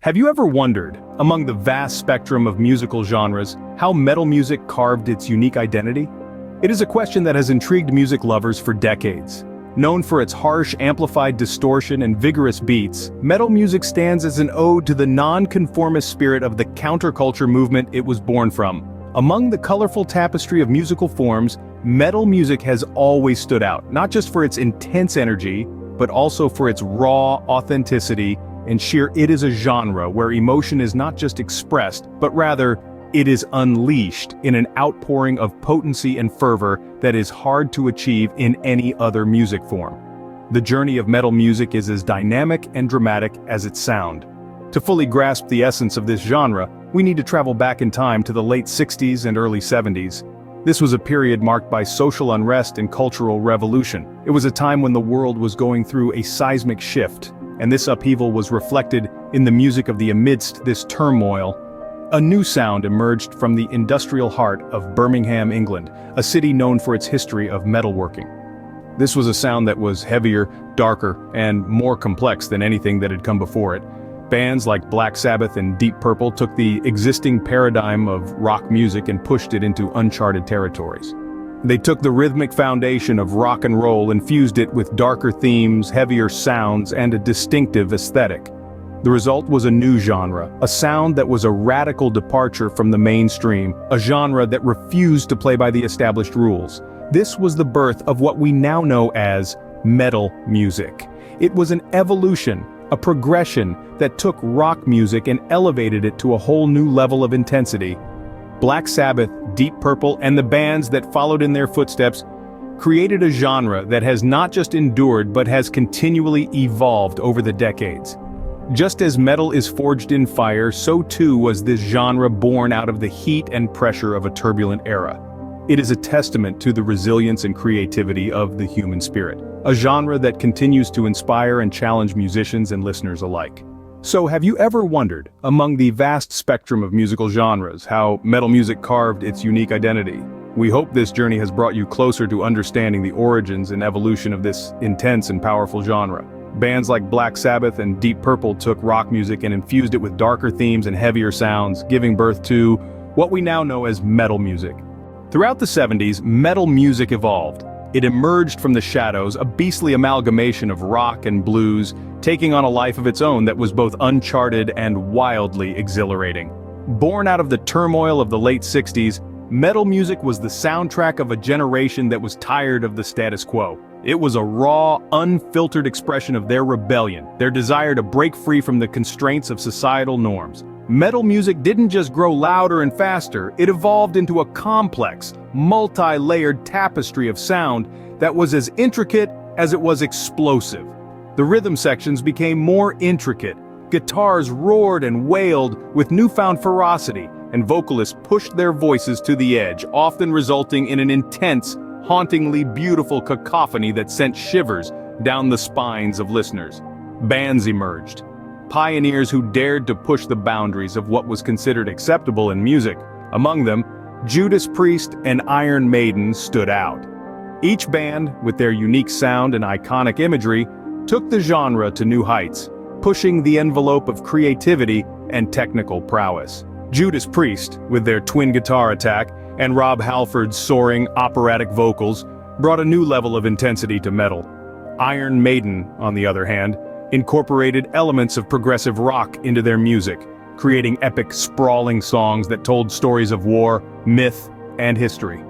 Have you ever wondered, among the vast spectrum of musical genres, how metal music carved its unique identity? It is a question that has intrigued music lovers for decades. Known for its harsh, amplified distortion and vigorous beats, metal music stands as an ode to the non-conformist spirit of the counterculture movement it was born from. Among the colorful tapestry of musical forms, metal music has always stood out, not just for its intense energy, but also for its raw authenticity and sheer it is a genre where emotion is not just expressed, but rather, it is unleashed in an outpouring of potency and fervor that is hard to achieve in any other music form. The journey of metal music is as dynamic and dramatic as its sound. To fully grasp the essence of this genre, we need to travel back in time to the late 60s and early 70s. This was a period marked by social unrest and cultural revolution. It was a time when the world was going through a seismic shift, and this upheaval was reflected in the music of the amidst this turmoil. A new sound emerged from the industrial heart of Birmingham, England, a city known for its history of metalworking. This was a sound that was heavier, darker, and more complex than anything that had come before it. Bands like Black Sabbath and Deep Purple took the existing paradigm of rock music and pushed it into uncharted territories. They took the rhythmic foundation of rock and roll and fused it with darker themes, heavier sounds, and a distinctive aesthetic. The result was a new genre, a sound that was a radical departure from the mainstream, a genre that refused to play by the established rules. This was the birth of what we now know as metal music. It was an evolution, a progression that took rock music and elevated it to a whole new level of intensity. Black Sabbath, Deep Purple, and the bands that followed in their footsteps created a genre that has not just endured but has continually evolved over the decades. Just as metal is forged in fire, so too was this genre born out of the heat and pressure of a turbulent era. It is a testament to the resilience and creativity of the human spirit, a genre that continues to inspire and challenge musicians and listeners alike. So have you ever wondered, among the vast spectrum of musical genres, how metal music carved its unique identity? We hope this journey has brought you closer to understanding the origins and evolution of this intense and powerful genre. Bands like Black Sabbath and Deep Purple took rock music and infused it with darker themes and heavier sounds, giving birth to what we now know as metal music. Throughout the 70s, metal music evolved. It emerged from the shadows, a beastly amalgamation of rock and blues, taking on a life of its own that was both uncharted and wildly exhilarating. Born out of the turmoil of the late 60s, metal music was the soundtrack of a generation that was tired of the status quo. It was a raw, unfiltered expression of their rebellion, their desire to break free from the constraints of societal norms. Metal music didn't just grow louder and faster, it evolved into a complex, multi-layered tapestry of sound that was as intricate as it was explosive. The rhythm sections became more intricate, guitars roared and wailed with newfound ferocity, and vocalists pushed their voices to the edge, often resulting in an intense, hauntingly beautiful cacophony that sent shivers down the spines of listeners. Bands emerged. Pioneers who dared to push the boundaries of what was considered acceptable in music. Among them, Judas Priest and Iron Maiden stood out. Each band, with their unique sound and iconic imagery, took the genre to new heights, pushing the envelope of creativity and technical prowess. Judas Priest, with their twin guitar attack, and Rob Halford's soaring, operatic vocals, brought a new level of intensity to metal. Iron Maiden, on the other hand, incorporated elements of progressive rock into their music, creating epic, sprawling songs that told stories of war, myth, and history.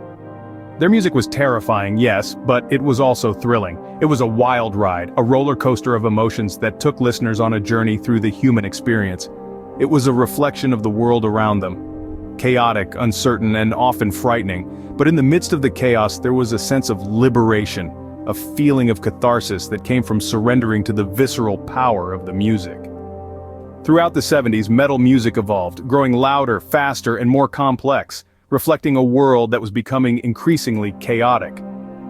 Their music was terrifying, yes, but it was also thrilling. It was a wild ride, a roller coaster of emotions that took listeners on a journey through the human experience. It was a reflection of the world around them. Chaotic, uncertain, and often frightening, but in the midst of the chaos there was a sense of liberation, a feeling of catharsis that came from surrendering to the visceral power of the music. Throughout the 70s, metal music evolved, growing louder, faster, and more complex, reflecting a world that was becoming increasingly chaotic.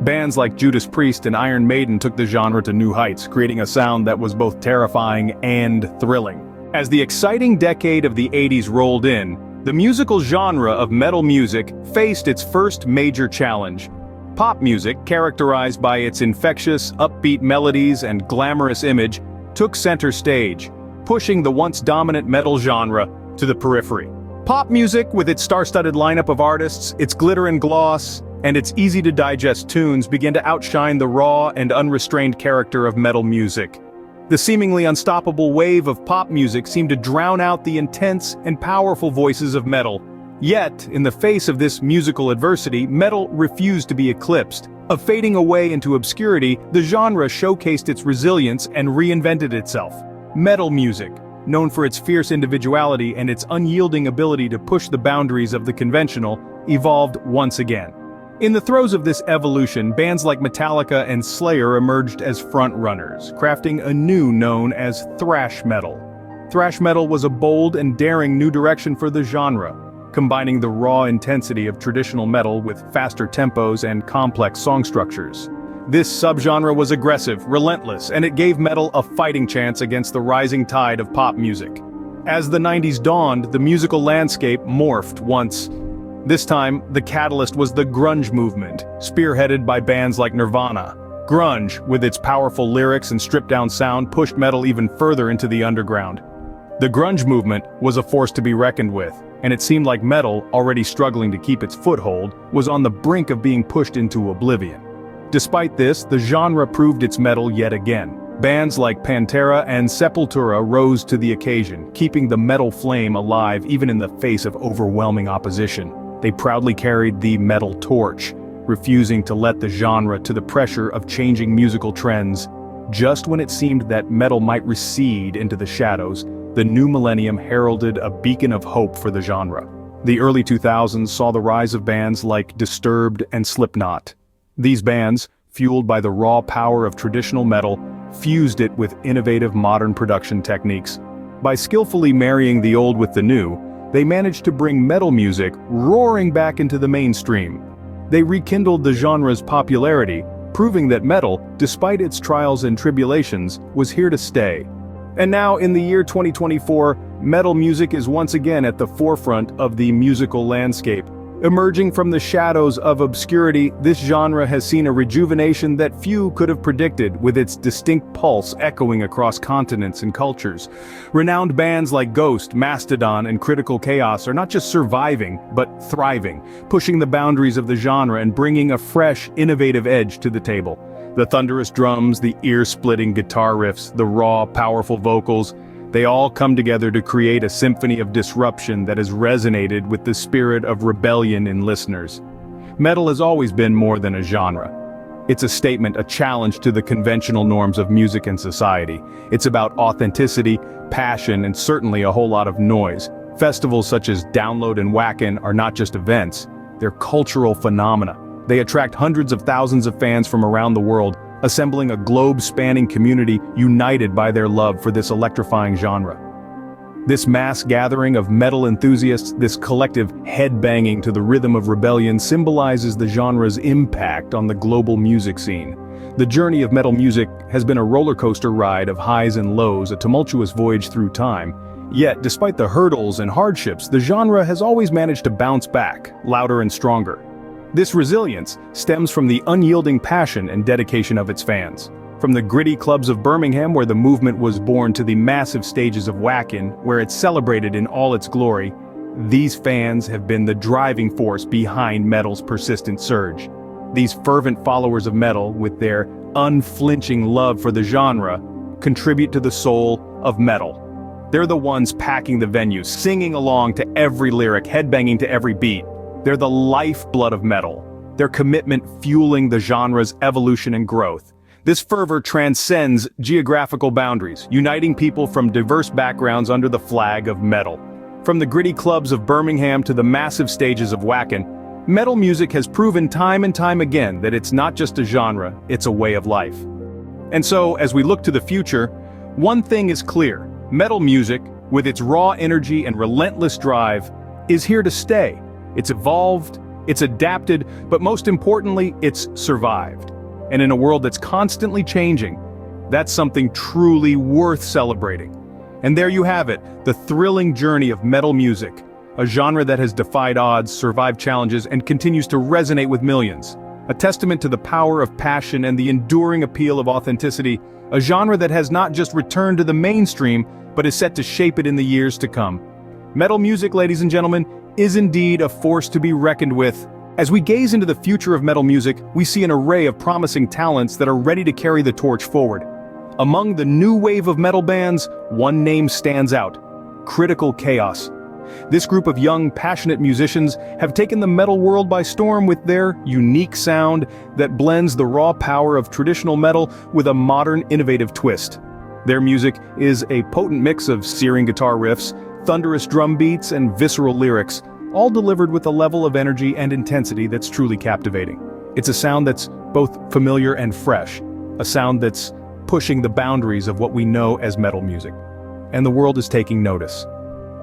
Bands like Judas Priest and Iron Maiden took the genre to new heights, creating a sound that was both terrifying and thrilling. As the exciting decade of the 80s rolled in, the musical genre of metal music faced its first major challenge. Pop music, characterized by its infectious, upbeat melodies and glamorous image, took center stage, pushing the once dominant metal genre to the periphery. Pop music, with its star-studded lineup of artists, its glitter and gloss, and its easy-to-digest tunes began to outshine the raw and unrestrained character of metal music. The seemingly unstoppable wave of pop music seemed to drown out the intense and powerful voices of metal. Yet, in the face of this musical adversity, metal refused to be eclipsed. Of fading away into obscurity, the genre showcased its resilience and reinvented itself. Metal music, known for its fierce individuality and its unyielding ability to push the boundaries of the conventional, evolved once again. In the throes of this evolution, bands like Metallica and Slayer emerged as frontrunners, crafting a new known as thrash metal. Thrash metal was a bold and daring new direction for the genre, combining the raw intensity of traditional metal with faster tempos and complex song structures. This subgenre was aggressive, relentless, and it gave metal a fighting chance against the rising tide of pop music. As the 90s dawned, the musical landscape morphed once. This time, the catalyst was the grunge movement, spearheaded by bands like Nirvana. Grunge, with its powerful lyrics and stripped-down sound, pushed metal even further into the underground. The grunge movement was a force to be reckoned with, and it seemed like metal, already struggling to keep its foothold, was on the brink of being pushed into oblivion. Despite this, the genre proved its mettle yet again. Bands like Pantera and Sepultura rose to the occasion, keeping the metal flame alive even in the face of overwhelming opposition. They proudly carried the metal torch, refusing to let the genre to the pressure of changing musical trends. Just when it seemed that metal might recede into the shadows, the new millennium heralded a beacon of hope for the genre. The early 2000s saw the rise of bands like Disturbed and Slipknot. These bands, fueled by the raw power of traditional metal, fused it with innovative modern production techniques. By skillfully marrying the old with the new, they managed to bring metal music roaring back into the mainstream. They rekindled the genre's popularity, proving that metal, despite its trials and tribulations, was here to stay. And now, in the year 2024, metal music is once again at the forefront of the musical landscape. Emerging from the shadows of obscurity, this genre has seen a rejuvenation that few could have predicted, with its distinct pulse echoing across continents and cultures. Renowned bands like Ghost, Mastodon, and Critical Chaos are not just surviving, but thriving, pushing the boundaries of the genre and bringing a fresh, innovative edge to the table. The thunderous drums, the ear-splitting guitar riffs, the raw, powerful vocals, they all come together to create a symphony of disruption that has resonated with the spirit of rebellion in listeners. Metal has always been more than a genre. It's a statement, a challenge to the conventional norms of music and society. It's about authenticity, passion, and certainly a whole lot of noise. Festivals such as Download and Wacken are not just events, they're cultural phenomena. They attract hundreds of thousands of fans from around the world, assembling a globe-spanning community united by their love for this electrifying genre. This mass gathering of metal enthusiasts, this collective head-banging to the rhythm of rebellion, symbolizes the genre's impact on the global music scene. The journey of metal music has been a roller coaster ride of highs and lows, a tumultuous voyage through time. Yet, despite the hurdles and hardships, the genre has always managed to bounce back, louder and stronger. This resilience stems from the unyielding passion and dedication of its fans. From the gritty clubs of Birmingham, where the movement was born, to the massive stages of Wacken, where it's celebrated in all its glory, these fans have been the driving force behind metal's persistent surge. These fervent followers of metal, with their unflinching love for the genre, contribute to the soul of metal. They're the ones packing the venues, singing along to every lyric, headbanging to every beat. They're the lifeblood of metal, their commitment fueling the genre's evolution and growth. This fervor transcends geographical boundaries, uniting people from diverse backgrounds under the flag of metal. From the gritty clubs of Birmingham to the massive stages of Wacken, metal music has proven time and time again that it's not just a genre, it's a way of life. And so, as we look to the future, one thing is clear: metal music, with its raw energy and relentless drive, is here to stay. It's evolved, it's adapted, but most importantly, it's survived. And in a world that's constantly changing, that's something truly worth celebrating. And there you have it, the thrilling journey of metal music, a genre that has defied odds, survived challenges, and continues to resonate with millions. A testament to the power of passion and the enduring appeal of authenticity, a genre that has not just returned to the mainstream, but is set to shape it in the years to come. Metal music, ladies and gentlemen, is indeed a force to be reckoned with. As we gaze into the future of metal music, we see an array of promising talents that are ready to carry the torch forward. Among the new wave of metal bands, one name stands out: Critical Chaos. This group of young, passionate musicians have taken the metal world by storm with their unique sound that blends the raw power of traditional metal with a modern, innovative twist. Their music is a potent mix of searing guitar riffs, thunderous drum beats, and visceral lyrics, all delivered with a level of energy and intensity that's truly captivating. It's a sound that's both familiar and fresh, a sound that's pushing the boundaries of what we know as metal music. And the world is taking notice.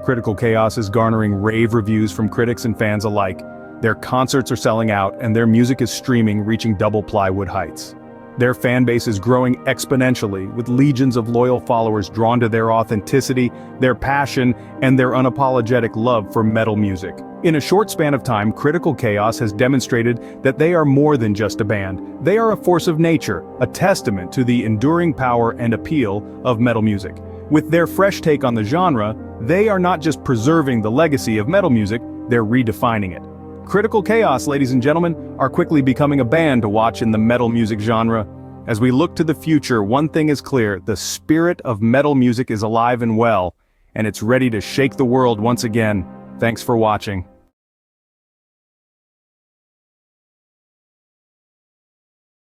Critical Chaos is garnering rave reviews from critics and fans alike. Their concerts are selling out, and their music is streaming, reaching double plywood heights. Their fan base is growing exponentially, with legions of loyal followers drawn to their authenticity, their passion, and their unapologetic love for metal music. In a short span of time, Critical Chaos has demonstrated that they are more than just a band. They are a force of nature, a testament to the enduring power and appeal of metal music. With their fresh take on the genre, they are not just preserving the legacy of metal music, they're redefining it. Critical Chaos, ladies and gentlemen, are quickly becoming a band to watch in the metal music genre. As we look to the future, one thing is clear: the spirit of metal music is alive and well, and it's ready to shake the world once again. Thanks for watching.